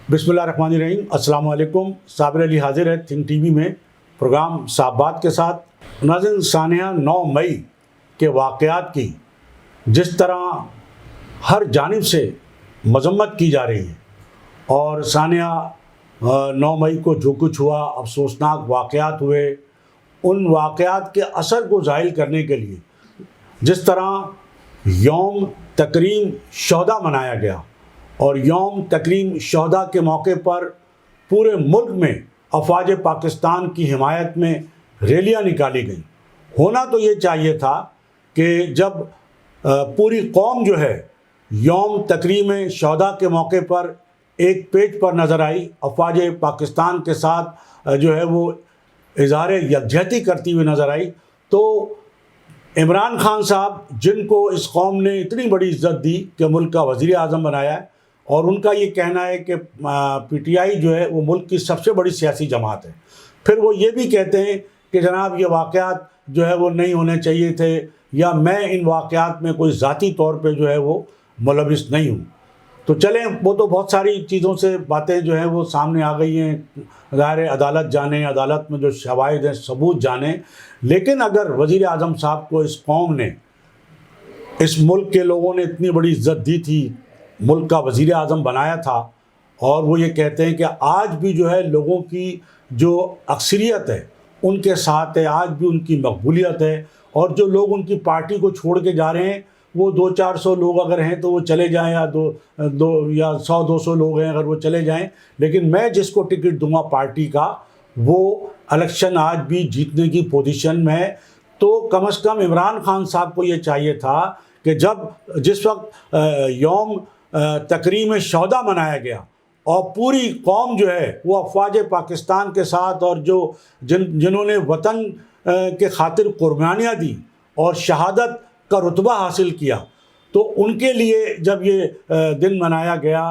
بسم اللہ الرحمن الرحیم۔ السلام علیکم۔ صابر علی حاضر ہے تھنک ٹی وی میں پروگرام صاحب بات کے ساتھ۔ ناظرین، سانحہ 9 مئی کے واقعات کی جس طرح ہر جانب سے مذمت کی جا رہی ہے اور سانحہ 9 مئی کو جو کچھ ہوا، افسوسناک واقعات ہوئے، ان واقعات کے اثر کو ظاہر کرنے کے لیے جس طرح یوم تکریم شہداء منایا گیا اور یوم تکریم شہداء کے موقع پر پورے ملک میں افواج پاکستان کی حمایت میں ریلیاں نکالی گئیں۔ ہونا تو یہ چاہیے تھا کہ جب پوری قوم جو ہے یوم تکریم شہداء کے موقع پر ایک پیج پر نظر آئی، افواج پاکستان کے ساتھ جو ہے وہ اظہار یکجہتی کرتی ہوئی نظر آئی، تو عمران خان صاحب جن کو اس قوم نے اتنی بڑی عزت دی کہ ملک کا وزیر اعظم بنایا ہے، اور ان کا یہ کہنا ہے کہ پی ٹی آئی جو ہے وہ ملک کی سب سے بڑی سیاسی جماعت ہے، پھر وہ یہ بھی کہتے ہیں کہ جناب یہ واقعات جو ہے وہ نہیں ہونے چاہیے تھے، یا میں ان واقعات میں کوئی ذاتی طور پہ جو ہے وہ ملوث نہیں ہوں۔ تو چلیں، وہ تو بہت ساری چیزوں سے باتیں جو ہیں وہ سامنے آ گئی ہیں، ظاہر عدالت جانے، عدالت میں جو شواہد ہیں ثبوت جانے، لیکن اگر وزیر اعظم صاحب کو اس قوم نے، اس ملک کے لوگوں نے اتنی بڑی عزت دی تھی، ملک کا وزیر اعظم بنایا تھا، اور وہ یہ کہتے ہیں کہ آج بھی جو ہے لوگوں کی جو اکثریت ہے ان کے ساتھ ہے، آج بھی ان کی مقبولیت ہے، اور جو لوگ ان کی پارٹی کو چھوڑ کے جا رہے ہیں وہ 200-400 لوگ اگر ہیں تو وہ چلے جائیں، یا 100-200 لوگ ہیں اگر وہ چلے جائیں، لیکن میں جس کو ٹکٹ دوں گا پارٹی کا وہ الیکشن آج بھی جیتنے کی پوزیشن میں ہے۔ تو کم از کم عمران خان صاحب کو یہ چاہیے تھا کہ جس وقت یوم تکریم شہداء منایا گیا اور پوری قوم جو ہے وہ افواج پاکستان کے ساتھ، اور جنہوں نے وطن کے خاطر قربانیاں دی اور شہادت کا رتبہ حاصل کیا، تو ان کے لیے جب یہ دن منایا گیا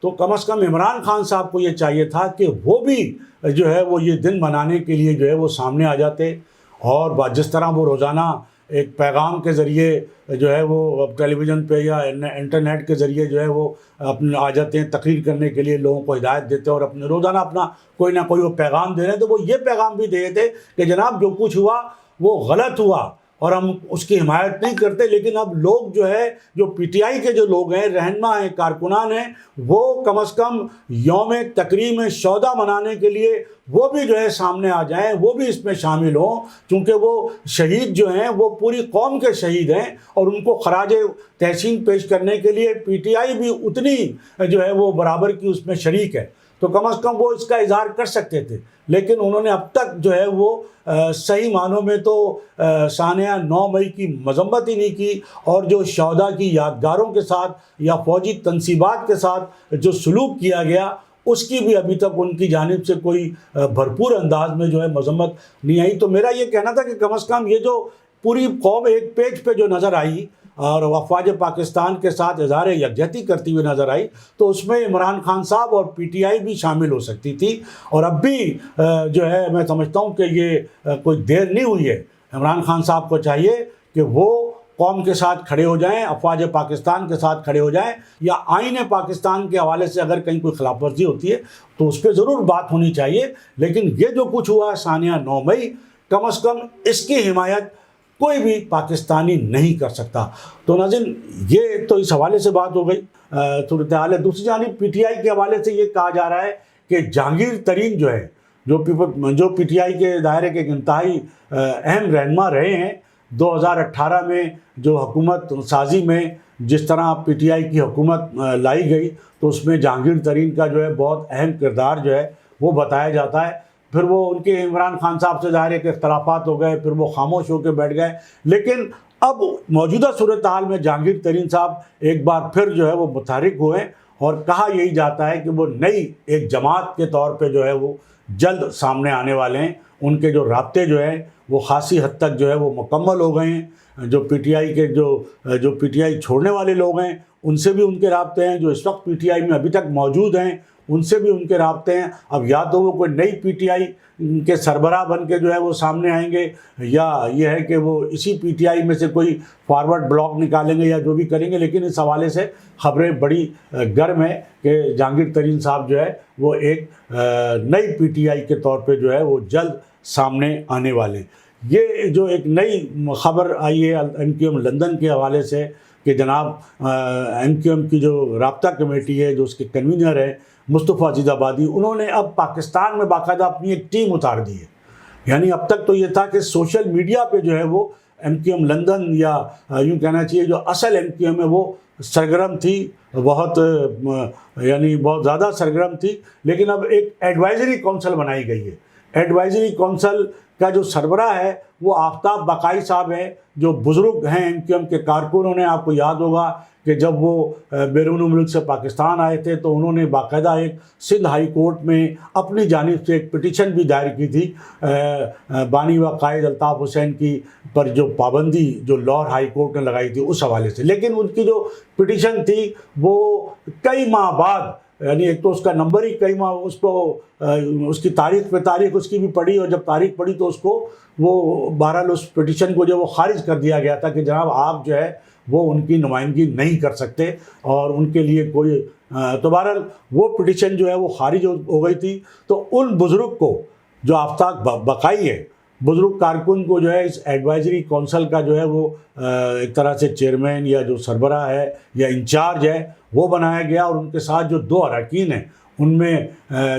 تو کم از کم عمران خان صاحب کو یہ چاہیے تھا کہ وہ بھی جو ہے وہ یہ دن منانے کے لیے جو ہے وہ سامنے آ جاتے، اور جس طرح وہ روزانہ ایک پیغام کے ذریعے جو ہے وہ ٹیلی ویژن پہ یا انٹرنیٹ کے ذریعے جو ہے وہ اپنے آ جاتے ہیں، تقریر کرنے کے لیے لوگوں کو ہدایت دیتے ہیں اور اپنے روزانہ اپنا کوئی نہ کوئی وہ پیغام دے رہے ہیں، تو وہ یہ پیغام بھی دے تھے کہ جناب جو کچھ ہوا وہ غلط ہوا اور ہم اس کی حمایت نہیں کرتے، لیکن اب لوگ جو ہے جو پی ٹی آئی کے جو لوگ ہیں، رہنما ہیں، کارکنان ہیں، وہ کم از کم یوم تکریم شہداء منانے کے لیے وہ بھی جو ہے سامنے آ جائیں، وہ بھی اس میں شامل ہوں، کیونکہ وہ شہید جو ہیں وہ پوری قوم کے شہید ہیں، اور ان کو خراج تحسین پیش کرنے کے لیے پی ٹی آئی بھی اتنی جو ہے وہ برابر کی اس میں شریک ہے، تو کم از کم وہ اس کا اظہار کر سکتے تھے، لیکن انہوں نے اب تک جو ہے وہ صحیح معنوں میں تو سانحہ 9 مئی کی مذمت ہی نہیں کی، اور جو شہداء کی یادگاروں کے ساتھ یا فوجی تنصیبات کے ساتھ جو سلوک کیا گیا اس کی بھی ابھی تک ان کی جانب سے کوئی بھرپور انداز میں جو ہے مذمت نہیں آئی۔ تو میرا یہ کہنا تھا کہ کم از کم یہ جو پوری قوم ایک پیج پہ جو نظر آئی اور افواج پاکستان کے ساتھ اظہار یکجہتی کرتی ہوئی نظر آئی، تو اس میں عمران خان صاحب اور پی ٹی آئی بھی شامل ہو سکتی تھی، اور اب بھی جو ہے میں سمجھتا ہوں کہ یہ کوئی دیر نہیں ہوئی ہے۔ عمران خان صاحب کو چاہیے کہ وہ قوم کے ساتھ کھڑے ہو جائیں، افواج پاکستان کے ساتھ کھڑے ہو جائیں، یا آئین پاکستان کے حوالے سے اگر کہیں کوئی خلاف ورزی ہوتی ہے تو اس پہ ضرور بات ہونی چاہیے، لیکن یہ جو کچھ ہوا سانحہ 9 مئی، کم از کم اس کی حمایت کوئی بھی پاکستانی نہیں کر سکتا۔ تو ناظرین، یہ تو اس حوالے سے بات ہو گئی، صورتحال ہے۔ دوسری جانب پی ٹی آئی کے حوالے سے یہ کہا جا رہا ہے کہ جہانگیر ترین جو ہے جو پی ٹی آئی کے دائرے کے انتہائی اہم رہنما رہے ہیں، 2018 میں جو حکومت سازی میں جس طرح پی ٹی آئی کی حکومت لائی گئی، تو اس میں جہانگیر ترین کا جو ہے بہت اہم کردار جو ہے وہ بتایا جاتا ہے۔ پھر وہ ان کے عمران خان صاحب سے ظاہر ہے کہ اختلافات ہو گئے، پھر وہ خاموش ہو کے بیٹھ گئے، لیکن اب موجودہ صورتحال میں جہانگیر ترین صاحب ایک بار پھر جو ہے وہ متحرک ہوئے، اور کہا یہی جاتا ہے کہ وہ نئی ایک جماعت کے طور پہ جو ہے وہ جلد سامنے آنے والے ہیں۔ ان کے جو رابطے جو ہیں وہ خاصی حد تک جو ہے وہ مکمل ہو گئے ہیں، جو پی ٹی آئی کے جو پی ٹی آئی چھوڑنے والے لوگ ہیں ان سے بھی ان کے رابطے ہیں، جو اس وقت پی ٹی آئی میں ابھی تک موجود ہیں ان سے بھی ان کے رابطے ہیں. اب یا تو وہ کوئی نئی پی ٹی آئی کے سربراہ بن کے جو ہے وہ سامنے آئیں گے، یا یہ ہے کہ وہ اسی پی ٹی آئی میں سے کوئی فارورڈ بلاک نکالیں گے یا جو بھی کریں گے. لیکن اس حوالے سے خبریں بڑی گرم ہیں کہ جہانگیر ترین صاحب جو ہے وہ ایک نئی پی ٹی آئی کے طور پہ جو ہے وہ جلد سامنے آنے والے. یہ جو ایک نئی خبر آئی ہے ایم کیو ایم لندن کے حوالے سے کہ جناب ایم کیو ایم کی جو رابطہ کمیٹی ہے، جو اس کے کنوینر ہیں مصطفیٰ عزیز آبادی، انہوں نے اب پاکستان میں باقاعدہ اپنی ایک ٹیم اتار دی ہے. یعنی اب تک تو یہ تھا کہ سوشل میڈیا پہ جو ہے وہ ایم کیو ایم لندن، یا یوں کہنا چاہیے جو اصل ایم کیو ایم ہے وہ سرگرم تھی، بہت یعنی بہت زیادہ سرگرم تھی. لیکن اب ایک ایڈوائزری کونسل بنائی گئی ہے. ایڈوائزری کونسل کا جو سربراہ ہے وہ آفتاب بقائی صاحب ہیں، جو بزرگ ہیں ایم کیو ایم کے کارکنوں نے. آپ کو یاد ہوگا کہ جب وہ بیرون ملک سے پاکستان آئے تھے تو انہوں نے باقاعدہ ایک سندھ ہائی کورٹ میں اپنی جانب سے ایک پٹیشن بھی دائر کی تھی بانی و قائد الطاف حسین کی پر جو پابندی جو لاہور ہائی کورٹ نے لگائی تھی اس حوالے سے. لیکن ان کی جو پٹیشن تھی وہ کئی ماہ بعد، یعنی ایک تو اس کا نمبر ہی کئی ماہ، اس کو اس کی تاریخ پہ تاریخ اس کی بھی پڑھی، اور جب تاریخ پڑھی تو اس کو وہ بہرحال اس پٹیشن کو جو وہ خارج کر دیا گیا تھا کہ جناب آپ جو ہے وہ ان کی نمائندگی نہیں کر سکتے اور ان کے لیے کوئی تو بہرحال وہ پٹیشن جو ہے وہ خارج ہو گئی تھی. تو ان بزرگ کو جو آفتاب بقائی ہے، بزرگ کارکن کو جو ہے اس ایڈوائزری کونسل کا جو ہے وہ ایک طرح سے چیئرمین یا جو سربراہ ہے یا انچارج ہے وہ بنایا گیا. اور ان کے ساتھ جو دو اراکین ہیں ان میں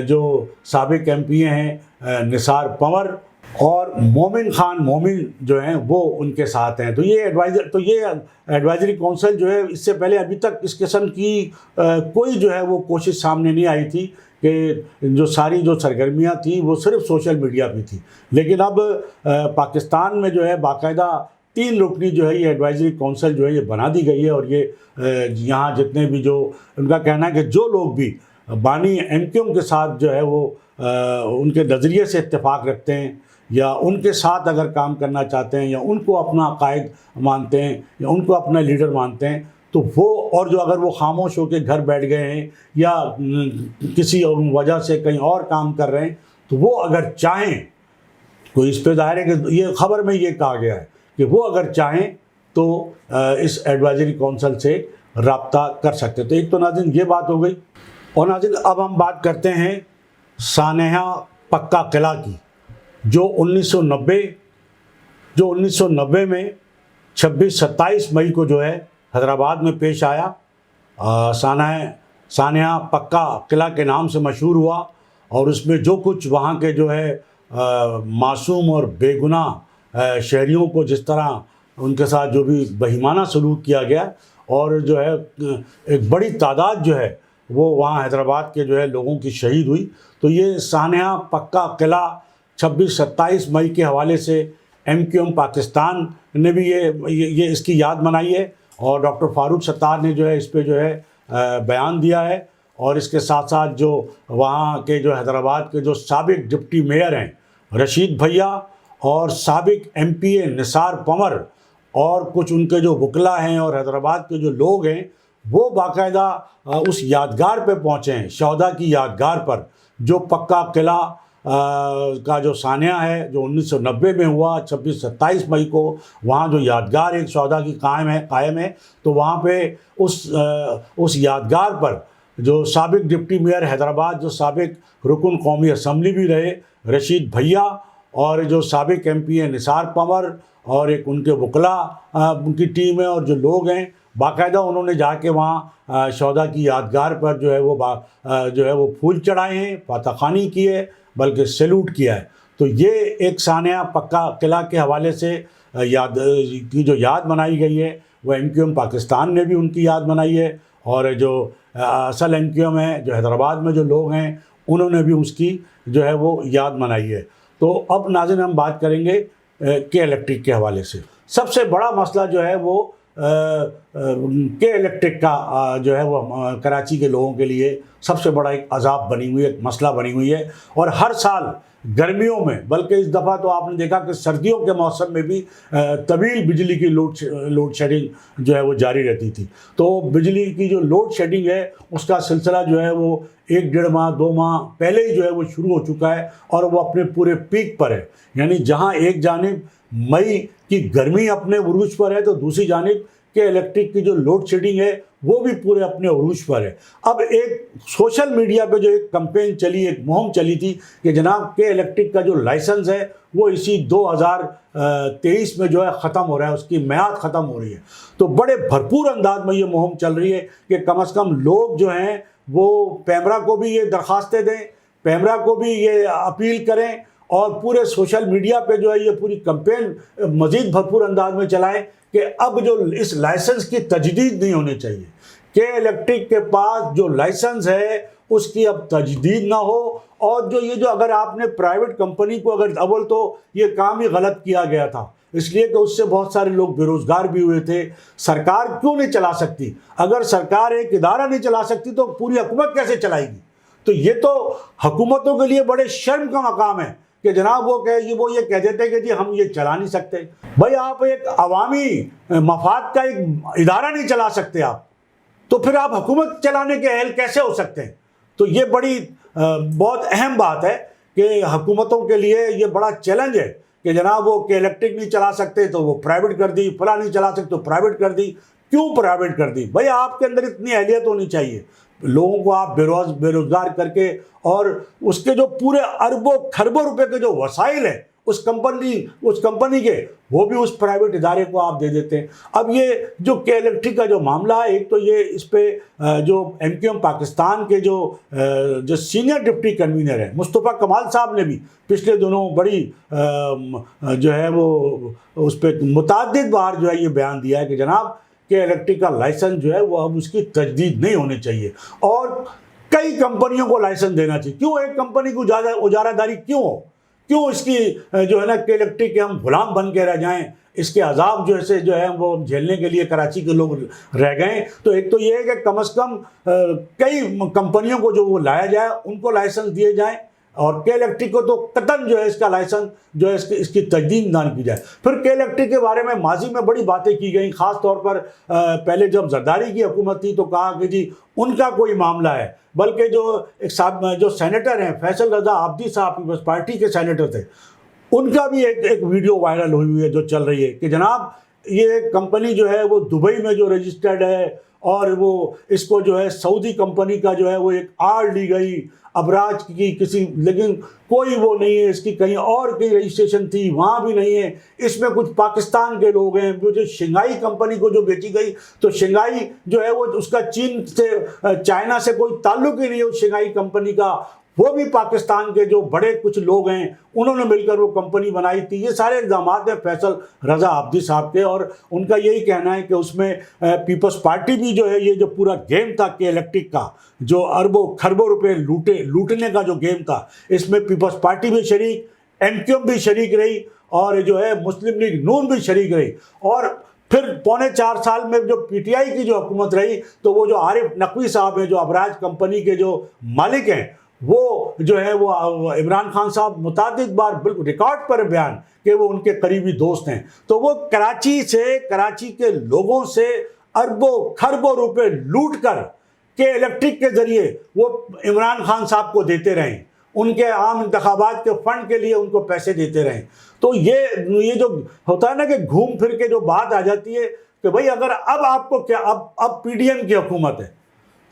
جو سابق ایم پی اے ہیں نثار پنور اور مومن خان مومن جو ہیں وہ ان کے ساتھ ہیں. تو یہ ایڈوائزری کونسل جو ہے اس سے پہلے ابھی تک اس قسم کی کوئی جو ہے وہ کوشش سامنے نہیں آئی تھی کہ جو ساری جو سرگرمیاں تھیں وہ صرف سوشل میڈیا پہ تھی. لیکن اب پاکستان میں جو ہے باقاعدہ 3 رکنی جو ہے یہ ایڈوائزری کونسل جو ہے یہ بنا دی گئی ہے. اور یہ یہاں جتنے بھی جو ان کا کہنا ہے کہ جو لوگ بھی بانی ایم کیو ایم کے ساتھ جو ہے وہ ان کے نظریے سے اتفاق رکھتے ہیں یا ان کے ساتھ اگر کام کرنا چاہتے ہیں یا ان کو اپنا قائد مانتے ہیں یا ان کو اپنا لیڈر مانتے ہیں تو وہ، اور جو اگر وہ خاموش ہو کے گھر بیٹھ گئے ہیں یا کسی وجہ سے کہیں اور کام کر رہے ہیں تو وہ اگر چاہیں، کوئی اس پہ ظاہر ہے کہ یہ خبر میں یہ کہا گیا ہے کہ وہ اگر چاہیں تو اس ایڈوائزری کونسل سے رابطہ کر سکتے. تو ایک تو ناظرین یہ بات ہو گئی. اور ناظرین اب ہم بات کرتے ہیں سانحہ پکا قلعہ کی، جو 1990 میں 26-27 مئی کو جو ہے حیدرآباد میں پیش آیا. سانحہ پکا قلعہ کے نام سے مشہور ہوا، اور اس میں جو کچھ وہاں کے جو ہے معصوم اور بے گناہ شہریوں کو جس طرح ان کے ساتھ جو بھی بہیمانہ سلوک کیا گیا، اور جو ہے ایک بڑی تعداد جو ہے وہ وہاں حیدرآباد کے جو ہے لوگوں کی شہید ہوئی. تو یہ سانحہ پکا قلعہ 26-27 مئی کے حوالے سے ایم کیو ایم پاکستان نے بھی یہ اس کی یاد منائی ہے، اور ڈاکٹر فاروق ستار نے جو ہے اس پہ جو ہے بیان دیا ہے. اور اس کے ساتھ ساتھ جو وہاں کے جو حیدرآباد کے جو سابق ڈپٹی میئر ہیں رشید بھیا، اور سابق ایم پی اے نثار پنور، اور کچھ ان کے جو وکلا ہیں اور حیدرآباد کے جو لوگ ہیں وہ باقاعدہ اس یادگار پہ پہنچے ہیں، شہداء کی یادگار پر، جو پکا قلعہ کا جو سانحہ ہے جو 1990 میں ہوا 26-27 مئی کو. وہاں جو یادگار ایک شہداء کی قائم ہے. تو وہاں پہ اس یادگار پر جو سابق ڈپٹی میئر حیدرآباد، جو سابق رکن قومی اسمبلی بھی رہے رشید بھیا، اور جو سابق ایم پی اے نثار پنور، اور ایک ان کے وکلا ان کی ٹیم ہے، اور جو لوگ ہیں باقاعدہ انہوں نے جا کے وہاں شہداء کی یادگار پر جو ہے وہ پھول چڑھائے ہیں، فاتح خوانی کی ہے، بلکہ سیلوٹ کیا ہے. تو یہ ایک سانحہ پکا قلعہ کے حوالے سے جو یاد منائی گئی ہے وہ ایم کیو ایم پاکستان نے بھی ان کی یاد منائی ہے، اور جو اصل ایم کیو ایم ہے جو حیدرآباد میں جو لوگ ہیں انہوں نے بھی اس کی جو ہے وہ یاد منائی ہے. تو اب ناظرین ہم بات کریں گے کے الیکٹرک کے حوالے سے. سب سے بڑا مسئلہ جو ہے وہ کے الیکٹرک کا جو ہے وہ کراچی کے لوگوں کے لیے سب سے بڑا ایک عذاب بنی ہوئی ہے، ایک مسئلہ بنی ہوئی ہے. اور ہر سال گرمیوں میں، بلکہ اس دفعہ تو آپ نے دیکھا کہ سردیوں کے موسم میں بھی طویل بجلی کی لوڈ شیڈنگ جو ہے وہ جاری رہتی تھی. تو بجلی کی جو لوڈ شیڈنگ ہے اس کا سلسلہ جو ہے وہ 1-1.5 ماہ 2 ماہ پہلے ہی جو ہے وہ شروع ہو چکا ہے اور وہ اپنے پورے پیک پر ہے. یعنی جہاں ایک جانب مئی کی گرمی اپنے عروج پر ہے تو دوسری جانب کہ الیکٹرک کی جو لوڈ شیڈنگ ہے وہ بھی پورے اپنے عروج پر ہے. اب ایک سوشل میڈیا پہ جو ایک کمپین چلی، ایک مہم چلی تھی کہ جناب کہ الیکٹرک کا جو لائسنس ہے وہ اسی 2023 میں جو ہے ختم ہو رہا ہے، اس کی میعاد ختم ہو رہی ہے. تو بڑے بھرپور انداز میں یہ مہم چل رہی ہے کہ کم از کم لوگ جو ہیں وہ پیمرا کو بھی یہ درخواستیں دیں، پیمرا کو بھی یہ اپیل کریں اور پورے سوشل میڈیا پہ جو ہے یہ پوری کمپین مزید بھرپور انداز میں چلائیں کہ اب جو اس لائسنس کی تجدید نہیں ہونی چاہیے، کہ الیکٹرک کے پاس جو لائسنس ہے اس کی اب تجدید نہ ہو. اور جو اگر آپ نے پرائیویٹ کمپنی کو، اگر اول تو یہ کام ہی غلط کیا گیا تھا اس لیے کہ اس سے بہت سارے لوگ بے روزگار بھی ہوئے تھے. سرکار کیوں نہیں چلا سکتی؟ اگر سرکار ایک ادارہ نہیں چلا سکتی تو پوری حکومت کیسے چلائے گی؟ تو یہ تو حکومتوں کے لیے بڑے شرم کا مقام ہے کہ جناب وہ یہ کہہ دیتے کہ جی ہم یہ چلا نہیں سکتے. بھائی آپ ایک عوامی مفاد کا ایک ادارہ نہیں چلا سکتے آپ، تو پھر آپ حکومت چلانے کے اہل کیسے ہو سکتے ہیں؟ تو یہ بڑی بہت اہم بات ہے کہ حکومتوں کے لیے یہ بڑا چیلنج ہے کہ جناب وہ کہ الیکٹرک نہیں چلا سکتے تو وہ پرائیویٹ کر دی، فلاں نہیں چلا سکتے تو پرائیویٹ کر دی. کیوں پرائیویٹ کر دی؟ بھائی آپ کے اندر اتنی اہلیت ہونی چاہیے. لوگوں کو آپ بے روزگار کر کے اور اس کے جو پورے اربوں کھربوں روپے کے جو وسائل ہیں اس کمپنی کے، وہ بھی اس پرائیویٹ ادارے کو آپ دے دیتے ہیں. اب یہ جو کہ الیکٹرک کا جو معاملہ ہے، ایک تو یہ اس پہ جو MQM پاکستان کے جو سینئر ڈپٹی کنوینر ہیں مصطفیٰ کمال صاحب نے بھی پچھلے دنوں بڑی جو ہے وہ اس پہ متعدد بار جو ہے یہ بیان دیا ہے کہ جناب کہ الیکٹرک کا لائسنس جو ہے وہ اب اس کی تجدید نہیں ہونی چاہیے اور کئی کمپنیوں کو لائسنس دینا چاہیے. کیوں ایک کمپنی کو اجارہ داری کیوں اس کی جو ہے نا کہ الیکٹرک کے ہم غلام بن کے رہ جائیں؟ اس کے عذاب جو ہے وہ جھیلنے کے لیے کراچی کے لوگ رہ گئے. تو ایک تو یہ ہے کہ کم از کم کئی کمپنیوں کو جو وہ لایا جائے ان کو لائسنس دیے جائیں اور کے الیکٹرک کو تو قطعاً جو ہے اس کا لائسنس جو ہے اس کی تجدید نہ کی جائے. پھر کے الیکٹرک کے بارے میں ماضی میں بڑی باتیں کی گئیں، خاص طور پر پہلے جب زرداری کی حکومت تھی تو کہا کہ جی ان کا کوئی معاملہ ہے، بلکہ جو سینیٹر ہیں فیصل رضا عابدی صاحب پیپلز پارٹی کے سینیٹر تھے، ان کا بھی ایک ویڈیو وائرل ہوئی ہے جو چل رہی ہے کہ جناب یہ کمپنی جو ہے وہ دبئی میں جو رجسٹرڈ ہے اور وہ اس کو جو ہے سعودی کمپنی کا جو ہے وہ ایک آڑ لی گئی ابراج کی کسی، لیکن کوئی وہ نہیں ہے، اس کی کہیں اور کہیں رجسٹریشن تھی وہاں بھی نہیں ہے. اس میں کچھ پاکستان کے لوگ ہیں. جو شنگھائی کمپنی کو جو بیچی گئی تو شنگھائی جو ہے وہ اس کا چین سے چائنا سے کوئی تعلق ہی نہیں ہے اس شنگھائی کمپنی کا. وہ بھی پاکستان کے جو بڑے کچھ لوگ ہیں انہوں نے مل کر وہ کمپنی بنائی تھی. یہ سارے الزامات ہیں فیصل رضا عابدی صاحب کے اور ان کا یہی کہنا ہے کہ اس میں پیپلز پارٹی بھی جو ہے یہ جو پورا گیم تھا کہ الیکٹرک کا جو اربوں کھربوں روپے لوٹنے کا جو گیم تھا اس میں پیپلز پارٹی بھی شریک، MQM بھی شریک رہی اور جو ہے مسلم لیگ نون بھی شریک رہی. اور پھر 4.25 سال میں جو PTI کی جو حکومت رہی تو وہ جو عارف نقوی صاحب ہیں جو ابراج کمپنی کے جو مالک ہیں وہ جو ہے وہ عمران خان صاحب متعدد بار بالکل ریکارڈ پر بیان کہ وہ ان کے قریبی دوست ہیں. تو وہ کراچی کے لوگوں سے اربوں کھربوں روپے لوٹ کر کہ الیکٹرک کے ذریعے وہ عمران خان صاحب کو دیتے رہیں، ان کے عام انتخابات کے فنڈ کے لیے ان کو پیسے دیتے رہیں. تو یہ جو ہوتا ہے نا کہ گھوم پھر کے جو بات آ جاتی ہے کہ بھائی اگر اب آپ کو کیا اب PDM کی حکومت ہے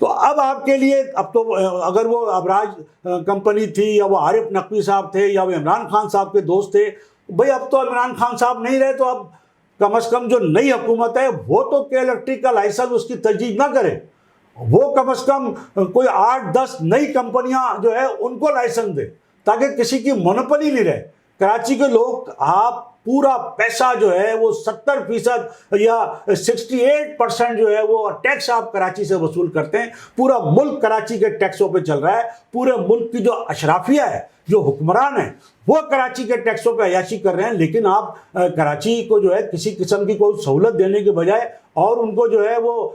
تو اب آپ کے لیے اب تو اگر وہ ابراج کمپنی تھی یا وہ عارف نقوی صاحب تھے یا وہ عمران خان صاحب کے دوست تھے، بھئی اب تو عمران خان صاحب نہیں رہے تو اب کم از کم جو نئی حکومت ہے وہ تو کہ الیکٹرک کا لائسنس اس کی تجدید نہ کرے، وہ کم از کم کوئی 8-10 نئی کمپنیاں جو ہے ان کو لائسنس دے تاکہ کسی کی مونوپلی نہیں رہے. کراچی کے لوگ آپ پورا پیسہ جو ہے وہ 70% یا 68% جو ہے وہ ٹیکس آپ کراچی سے وصول کرتے ہیں. پورا ملک کراچی کے ٹیکسوں پہ چل رہا ہے. پورے ملک کی جو اشرافیہ ہے، جو حکمران ہیں، وہ کراچی کے ٹیکسوں پہ عیاشی کر رہے ہیں. لیکن آپ کراچی کو جو ہے کسی قسم کی کوئی سہولت دینے کے بجائے اور ان کو جو ہے وہ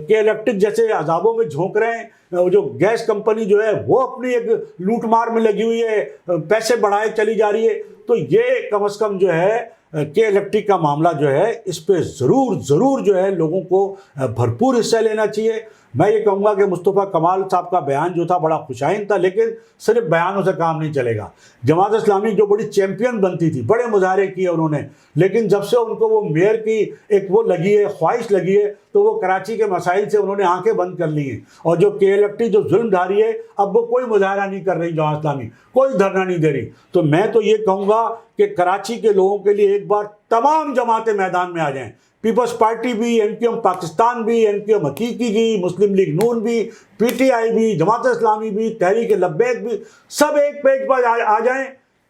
کے الیکٹرک جیسے عذابوں میں جھونک رہے ہیں. جو گیس کمپنی جو ہے وہ اپنی ایک لوٹ مار میں لگی ہوئی ہے، پیسے بڑھائے چلی جا رہی ہے. تو یہ کم از کم جو ہے کے الیکٹرک کا معاملہ جو ہے اس پہ ضرور جو ہے لوگوں کو بھرپور حصہ لینا چاہیے. میں یہ کہوں گا کہ مصطفیٰ کمال صاحب کا بیان جو تھا بڑا خوشائن تھا، لیکن صرف بیانوں سے کام نہیں چلے گا. جماعت اسلامی جو بڑی چیمپئن بنتی تھی، بڑے مظاہرے کیے انہوں نے، لیکن جب سے ان کو وہ میئر کی ایک وہ لگی ہے، خواہش لگی ہے، تو وہ کراچی کے مسائل سے انہوں نے آنکھیں بند کر لی ہیں. اور جو کے الیکٹرک جو ظلم ڈھا رہی ہے، اب وہ کوئی مظاہرہ نہیں کر رہی جماعت اسلامی، کوئی دھرنا نہیں دے رہی. تو میں تو یہ کہوں گا کہ کراچی کے لوگوں کے لیے ایک بار تمام جماعتیں میدان میں آ جائیں. پیپلز پارٹی بھی، این کیو ایم پاکستان بھی، این کیو ایم حقیقی بھی، مسلم لیگ نون بھی، پی ٹی آئی بھی، جماعت اسلامی بھی، تحریک لبیک بھی، سب ایک پیج پر آ جائیں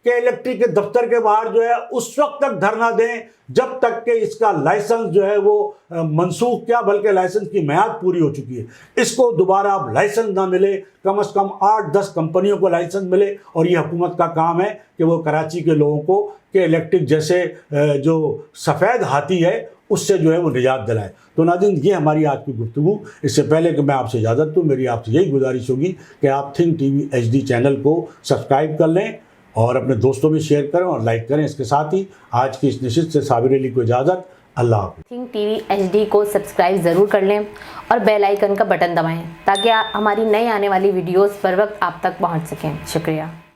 کہ الیکٹرک کے دفتر کے باہر جو ہے اس وقت تک دھرنا دیں جب تک کہ اس کا لائسنس جو ہے وہ منسوخ کیا بلکہ لائسنس کی میعاد پوری ہو چکی ہے. اس کو دوبارہ اب لائسنس نہ ملے، کم از کم 8-10 کمپنیوں کو لائسنس ملے. اور یہ حکومت کا کام ہے کہ وہ کراچی کے لوگوں کو کہ الیکٹرک جیسے جو سفید ہاتھی ہے اس سے جو ہے وہ نجات دلائے. تو ناظرین، یہ ہماری آج کی گفتگو. اس سے پہلے کہ میں آپ سے اجازت دوں، میری آپ سے یہی گزارش ہوگی کہ آپ think T V HD channel کو سبسکرائب کر لیں اور اپنے دوستوں میں شیئر کریں اور لائک کریں. اس کے ساتھ ہی آج کی اس نشست سے صابر علی کو اجازت. اللہ حافظ. تھنک ٹی وی HD کو سبسکرائب ضرور کر لیں اور بیل آئیکن کا بٹن دبائیں تاکہ ہماری نئی آنے والی ویڈیوز پر وقت آپ تک پہنچ سکیں. شکریہ.